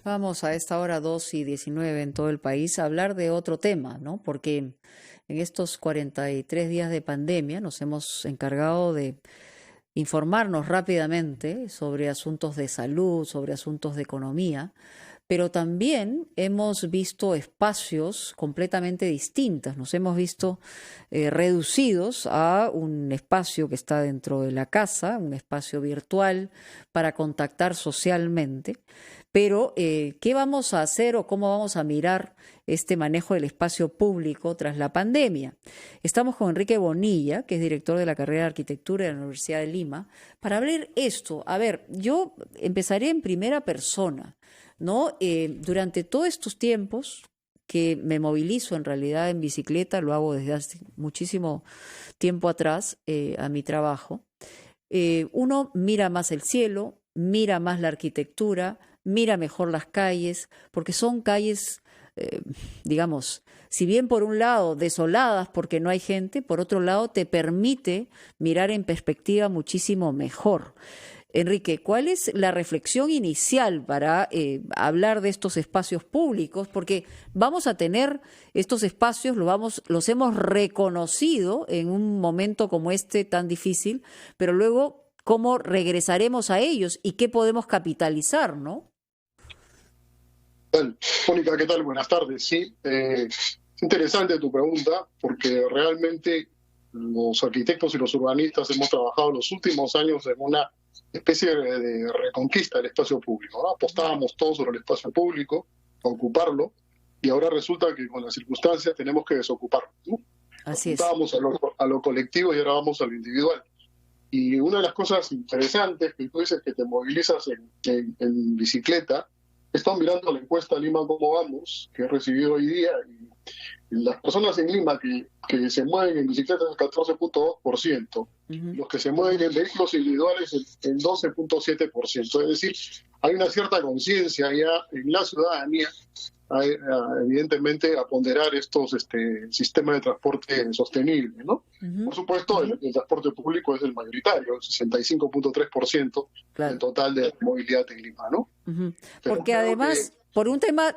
Vamos a esta hora 2:19 en todo el país a hablar de otro tema, ¿no? Porque en estos 43 días de pandemia nos hemos encargado de informarnos rápidamente sobre asuntos de salud, sobre asuntos de economía, pero también hemos visto espacios completamente distintos, nos hemos visto reducidos a un espacio que está dentro de la casa, un espacio virtual para contactar socialmente, pero ¿qué vamos a hacer o cómo vamos a mirar este manejo del espacio público tras la pandemia? Estamos con Enrique Bonilla, que es director de la carrera de Arquitectura de la Universidad de Lima, para ver esto. A ver, yo empezaré en primera persona, ¿no? Durante todos estos tiempos que me movilizo en realidad en bicicleta, lo hago desde hace muchísimo tiempo atrás a mi trabajo, uno mira más el cielo, mira más la arquitectura, mira mejor las calles, porque son calles, digamos, si bien por un lado desoladas porque no hay gente, por otro lado te permite mirar en perspectiva muchísimo mejor. Enrique, ¿cuál es la reflexión inicial para hablar de estos espacios públicos? Porque vamos a tener estos espacios, los hemos reconocido en un momento como este tan difícil, pero luego, ¿cómo regresaremos a ellos y qué podemos capitalizar, ¿no? Mónica, ¿qué tal? Buenas tardes. Sí, es interesante tu pregunta porque realmente los arquitectos y los urbanistas hemos trabajado los últimos años en una especie de reconquista del espacio público, ¿no? Apostábamos todos sobre el espacio público, a ocuparlo, y ahora resulta que con las circunstancias tenemos que desocuparlo, ¿no? Así es. Apuntábamos a lo colectivo y ahora vamos a lo individual. Y una de las cosas interesantes que tú dices que te movilizas en bicicleta, he estado mirando la encuesta Lima Cómo Vamos, que he recibido hoy día, y las personas en Lima que se mueven en bicicleta es el 14.2%, los que se mueven en vehículos individuales el 12.7%. Es decir, hay una cierta conciencia ya en la ciudadanía, evidentemente, a ponderar estos sistemas de transporte sostenible, ¿no? Por supuesto, el transporte público es el mayoritario, el 65.3% del total de movilidad en Lima, ¿no? Porque además, por un tema,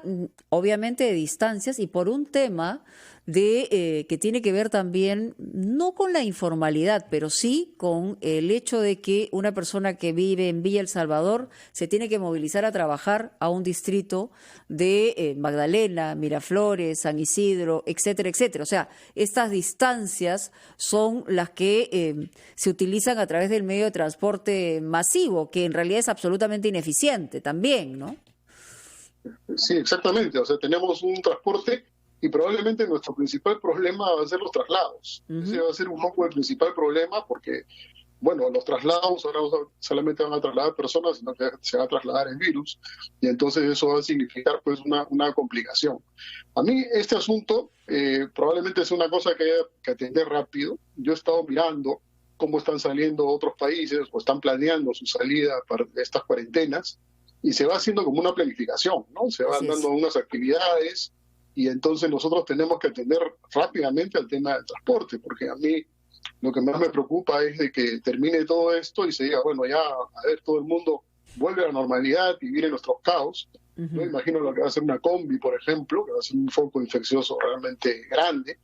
obviamente, de distancias y por un tema de que tiene que ver también, no con la informalidad, pero sí con el hecho de que una persona que vive en Villa El Salvador se tiene que movilizar a trabajar a un distrito de Magdalena, Miraflores, San Isidro, etcétera, etcétera. O sea, estas distancias son las que se utilizan a través del medio de transporte masivo, que en realidad es absolutamente ineficiente también, ¿no? Sí, exactamente. O sea, tenemos un transporte y probablemente nuestro principal problema va a ser los traslados. Ese va a ser un poco el principal problema porque, bueno, los traslados ahora no solamente van a trasladar personas, sino que se va a trasladar el virus y entonces eso va a significar pues una complicación. A mí este asunto probablemente es una cosa que hay que atender rápido. Yo he estado mirando cómo están saliendo otros países o están planeando su salida para estas cuarentenas y se va haciendo como una planificación, ¿no? Se van dando unas actividades y entonces nosotros tenemos que atender rápidamente al tema del transporte, porque a mí lo que más me preocupa es de que termine todo esto y se diga, bueno, ya, a ver, todo el mundo vuelve a la normalidad y viene nuestros caos. Yo imagino lo que va a ser una combi, por ejemplo, que va a ser un foco infeccioso realmente grande.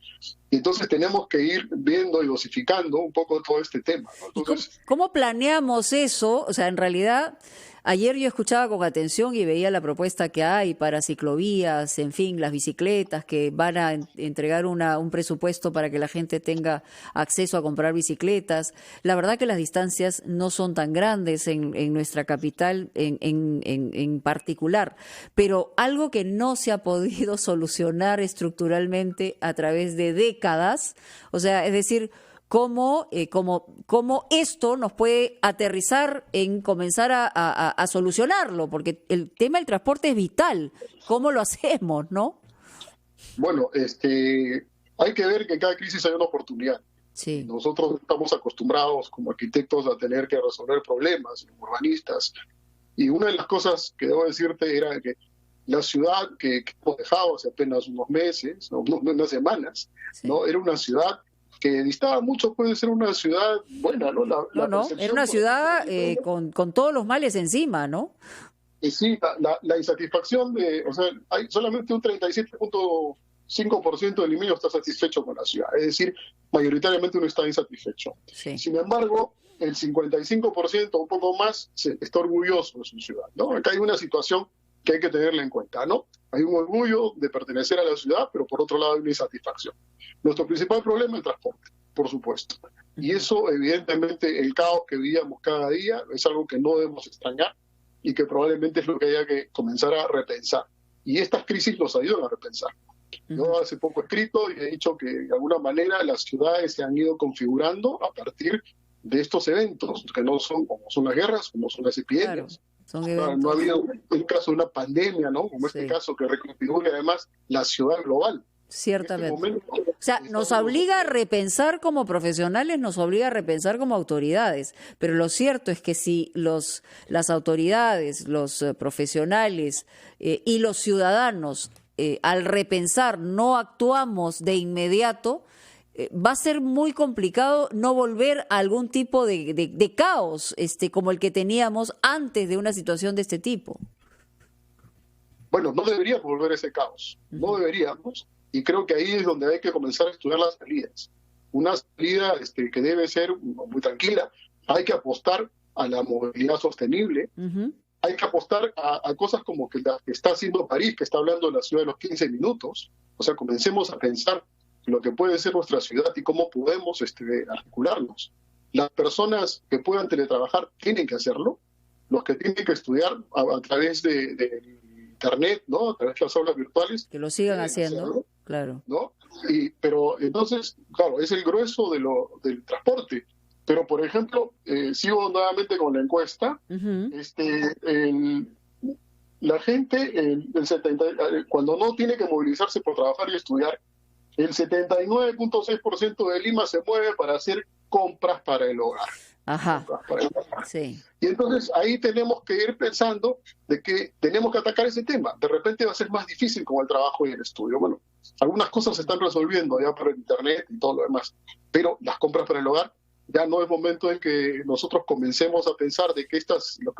Y entonces tenemos que ir viendo y dosificando un poco todo este tema, ¿no? Entonces, ¿Cómo planeamos eso? O sea, en realidad, ayer yo escuchaba con atención y veía la propuesta que hay para ciclovías, en fin, las bicicletas, que van a entregar un presupuesto para que la gente tenga acceso a comprar bicicletas. La verdad que las distancias no son tan grandes en nuestra capital en particular, pero algo que no se ha podido solucionar estructuralmente a través de décadas, o sea, es decir, cómo esto nos puede aterrizar en comenzar a solucionarlo, porque el tema del transporte es vital. ¿Cómo lo hacemos, no? bueno, hay que ver que en cada crisis hay una oportunidad. Sí. Nosotros estamos acostumbrados como arquitectos a tener que resolver problemas, como urbanistas, y una de las cosas que debo decirte era que la ciudad que hemos dejado hace apenas unos meses, ¿no? Unas semanas, ¿no? Era una ciudad que distaba mucho, puede ser una ciudad buena, ¿no? No, era una ciudad con todos los males encima, ¿no? Sí, la insatisfacción o sea, hay solamente un 37.5% del limeño está satisfecho con la ciudad, es decir, mayoritariamente uno está insatisfecho. Sí. Sin embargo, el 55%, un poco más, está orgulloso de su ciudad, ¿no? Acá hay una situación que hay que tenerla en cuenta, ¿no? Hay un orgullo de pertenecer a la ciudad, pero por otro lado hay una insatisfacción. Nuestro principal problema es el transporte, por supuesto. Y eso, evidentemente, el caos que vivíamos cada día es algo que no debemos extrañar y que probablemente es lo que haya que comenzar a repensar. Y estas crisis nos ayudan a repensar. Yo hace poco he escrito y he dicho que de alguna manera las ciudades se han ido configurando a partir de estos eventos, que no son como son las guerras, como son las epidemias. Claro, no ha habido un caso de una pandemia, ¿no? Como este caso que reconfigura además la ciudad global. Ciertamente. O sea, nos obliga a repensar como profesionales, nos obliga a repensar como autoridades, pero lo cierto es que si las autoridades, los profesionales y los ciudadanos al repensar no actuamos de inmediato, va a ser muy complicado no volver a algún tipo de caos como el que teníamos antes de una situación de este tipo. Bueno, no deberíamos volver a ese caos, no deberíamos. Y creo que ahí es donde hay que comenzar a estudiar las salidas. Una salida que debe ser muy tranquila. Hay que apostar a la movilidad sostenible. Hay que apostar a cosas como que está haciendo París, que está hablando de la ciudad de los 15 minutos. O sea, comencemos a pensar lo que puede ser nuestra ciudad y cómo podemos articularnos. Las personas que puedan teletrabajar tienen que hacerlo. Los que tienen que estudiar a través de Internet, ¿no? A través de las aulas virtuales. Que lo sigan haciendo, claro. ¿No? Pero entonces, claro, es el grueso del transporte. Pero, por ejemplo, sigo nuevamente con la encuesta, la gente, cuando no tiene que movilizarse por trabajar y estudiar, el 79.6% de Lima se mueve para hacer compras para el hogar. Ajá. Sí. Y entonces ahí tenemos que ir pensando de que tenemos que atacar ese tema. De repente va a ser más difícil con el trabajo y el estudio. Bueno, algunas cosas se están resolviendo ya por el Internet y todo lo demás, pero las compras para el hogar ya no es momento en que nosotros comencemos a pensar de que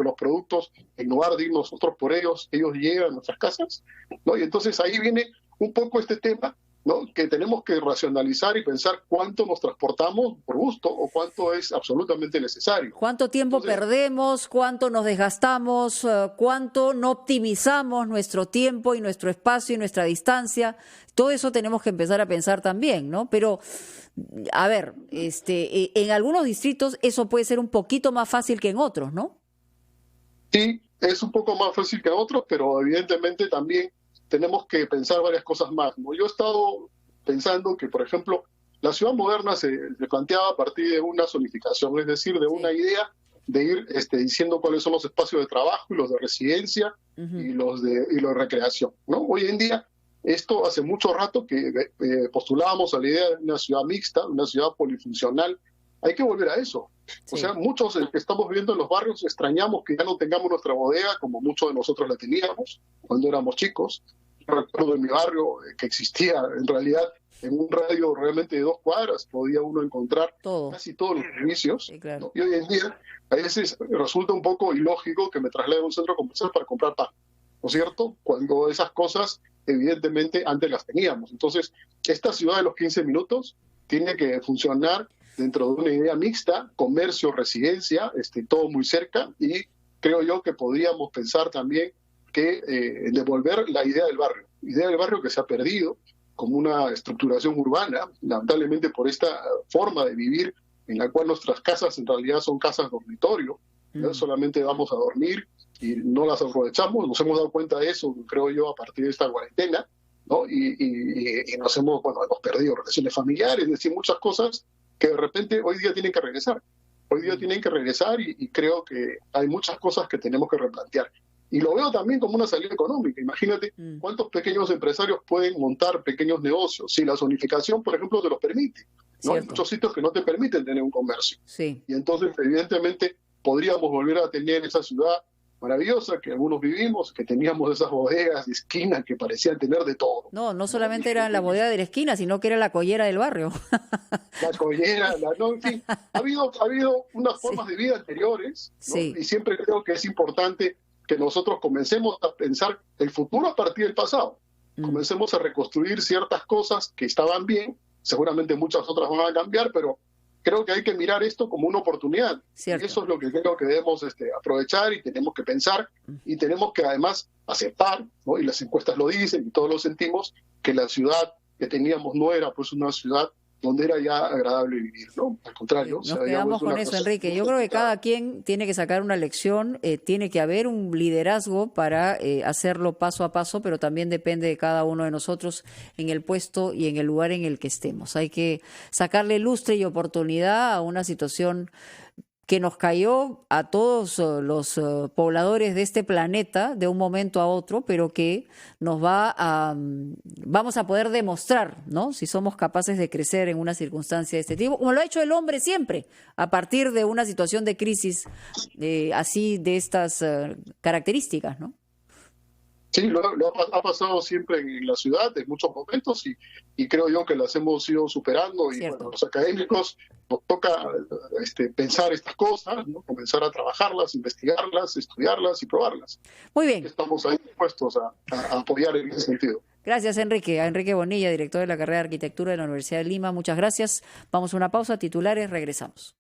los productos, en lugar de ir nosotros por ellos llegan a nuestras casas, ¿no? Y entonces ahí viene un poco este tema, ¿no? Que tenemos que racionalizar y pensar cuánto nos transportamos por gusto o cuánto es absolutamente necesario. ¿Cuánto tiempo perdemos? ¿Cuánto nos desgastamos? ¿Cuánto no optimizamos nuestro tiempo y nuestro espacio y nuestra distancia? Todo eso tenemos que empezar a pensar también, ¿no? Pero, a ver, en algunos distritos eso puede ser un poquito más fácil que en otros, ¿no? Sí, es un poco más fácil que en otros, pero evidentemente también tenemos que pensar varias cosas más, ¿no? Yo he estado pensando que, por ejemplo, la ciudad moderna se planteaba a partir de una zonificación, es decir, de una idea de ir diciendo cuáles son los espacios de trabajo y los de residencia y los de recreación, ¿no? Hoy en día, esto hace mucho rato que postulábamos a la idea de una ciudad mixta, una ciudad polifuncional. Hay que volver a eso. Sí. O sea, muchos que estamos viviendo en los barrios extrañamos que ya no tengamos nuestra bodega como muchos de nosotros la teníamos cuando éramos chicos. Yo recuerdo en mi barrio que existía en realidad en un radio realmente de 2 cuadras, podía uno encontrar casi todos los servicios. Sí, claro. ¿No? Y hoy en día a veces resulta un poco ilógico que me traslade a un centro comercial para comprar pan, ¿no es cierto? Cuando esas cosas evidentemente antes las teníamos. Entonces, esta ciudad de los 15 minutos tiene que funcionar dentro de una idea mixta, comercio, residencia, todo muy cerca, y creo yo que podríamos pensar también que devolver la idea del barrio que se ha perdido como una estructuración urbana, lamentablemente por esta forma de vivir en la cual nuestras casas en realidad son casas dormitorio, solamente vamos a dormir y no las aprovechamos. Nos hemos dado cuenta de eso, creo yo, a partir de esta cuarentena, ¿no? Y nos hemos perdido relaciones familiares, es decir, muchas cosas que de repente hoy día tienen que regresar. Hoy día tienen que regresar y creo que hay muchas cosas que tenemos que replantear. Y lo veo también como una salida económica. Imagínate cuántos pequeños empresarios pueden montar pequeños negocios si la zonificación, por ejemplo, te los permite, ¿no? Hay muchos sitios que no te permiten tener un comercio. Sí. Y entonces, evidentemente, podríamos volver a tener esa ciudad maravillosa que algunos vivimos, que teníamos esas bodegas de esquina que parecían tener de todo. No solamente era la bodega de la esquina, sino que era la collera del barrio. La collera, en fin, ha habido unas formas de vida anteriores, ¿no? Sí. Y siempre creo que es importante que nosotros comencemos a pensar el futuro a partir del pasado. Comencemos a reconstruir ciertas cosas que estaban bien, seguramente muchas otras van a cambiar, pero creo que hay que mirar esto como una oportunidad. Cierto. Y eso es lo que creo que debemos aprovechar, y tenemos que pensar, y tenemos que además aceptar, ¿no? Y las encuestas lo dicen y todos lo sentimos, que la ciudad que teníamos no era pues una ciudad donde era ya agradable vivir, ¿no? Al contrario. Nos quedamos con eso, Enrique. Yo creo que cada quien tiene que sacar una lección, tiene que haber un liderazgo para hacerlo paso a paso, pero también depende de cada uno de nosotros en el puesto y en el lugar en el que estemos. Hay que sacarle lustre y oportunidad a una situación que nos cayó a todos los pobladores de este planeta de un momento a otro, pero que nos vamos a poder demostrar, ¿no? Si somos capaces de crecer en una circunstancia de este tipo, como lo ha hecho el hombre siempre, a partir de una situación de crisis así, de estas características, ¿no? Sí, ha pasado siempre en la ciudad en muchos momentos, y creo yo que las hemos ido superando. Y bueno, los académicos nos toca pensar estas cosas, ¿no? Comenzar a trabajarlas, investigarlas, estudiarlas y probarlas. Muy bien. Estamos ahí dispuestos a apoyar en ese sentido. Gracias, Enrique. A Enrique Bonilla, director de la carrera de Arquitectura de la Universidad de Lima. Muchas gracias. Vamos a una pausa, titulares, regresamos.